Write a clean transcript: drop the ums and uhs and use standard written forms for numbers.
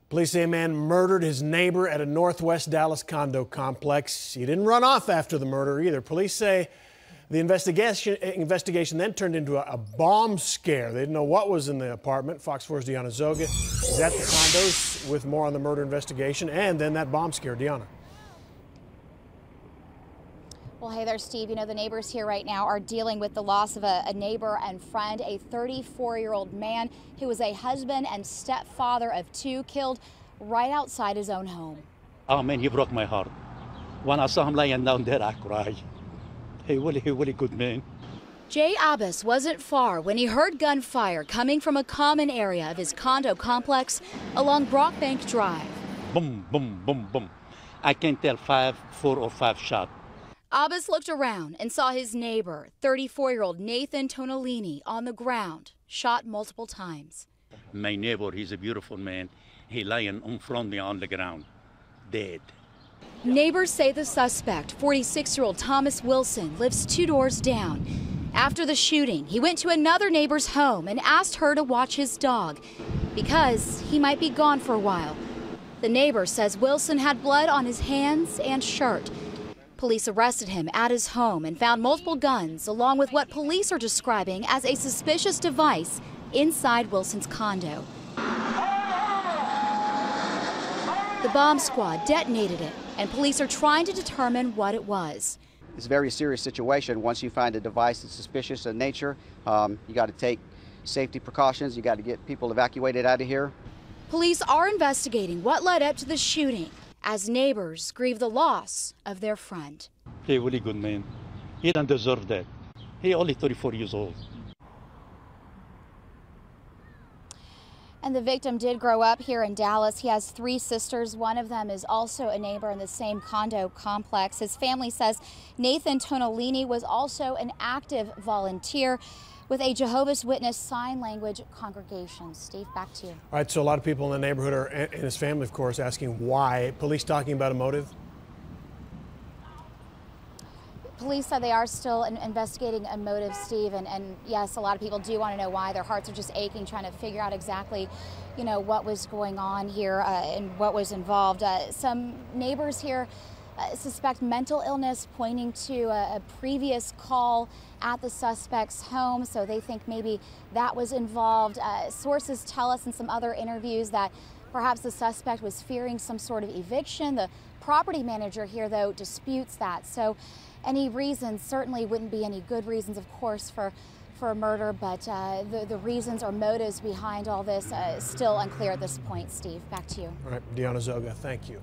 Police say a man murdered his neighbor at a northwest Dallas condo complex. He didn't run off after the murder either. Police say the investigation then turned into a bomb scare. They didn't know what was in the apartment. Fox 4's Deanna Zoga is at the condos with more on the murder investigation and then that bomb scare. Deanna. Well, hey there, Steve. You know, the neighbors here right now are dealing with the loss of a neighbor and friend, a 34-year-old man who was a husband and stepfather of two, killed right outside his own home. Oh, man, he broke my heart. When I saw him laying down there, I cried. He really good man. Jay Abbas wasn't far when he heard gunfire coming from a common area of his condo complex along Brockbank Drive. Boom, boom, boom, boom. I can't tell 4 or 5 shots. Abbas looked around and saw his neighbor, 34-year-old Nathan Tonalini, on the ground, shot multiple times. My neighbor, he's a beautiful man. He lying in front of me on the ground, dead. Neighbors say the suspect, 46-year-old Thomas Wilson, lives 2 doors down. After the shooting, he went to another neighbor's home and asked her to watch his dog because he might be gone for a while. The neighbor says Wilson had blood on his hands and shirt. Police arrested him at his home and found multiple guns, along with what police are describing as a suspicious device inside Wilson's condo. The bomb squad detonated it, and police are trying to determine what it was. It's a very serious situation. Once you find a device that's suspicious in nature, you got to take safety precautions. You got to get people evacuated out of here. Police are investigating what led up to the shooting, as neighbors grieve the loss of their friend. He really good man. He don't deserve that. He only 34 years old. And the victim did grow up here in Dallas. He has 3 sisters. One of them is also a neighbor in the same condo complex. His family says Nathan Tonalini was also an active volunteer with a Jehovah's Witness sign language congregation. Steve, back to you. All right, so a lot of people in the neighborhood are, and his family, of course, asking why. Police talking about a motive? Police said they are still investigating a motive, Steve, and yes, a lot of people do want to know why. Their hearts are just aching, trying to figure out exactly, you know, what was going on here and what was involved. Some neighbors here suspect mental illness, pointing to a previous call at the suspect's home, so they think maybe that was involved. Sources tell us in some other interviews that perhaps the suspect was fearing some sort of eviction. The property manager here, though, disputes that. So any reasons certainly wouldn't be any good reasons, of course, for a murder, but the reasons or motives behind all this is still unclear at this point. Steve, back to you. All right, Deanna Zoga, thank you.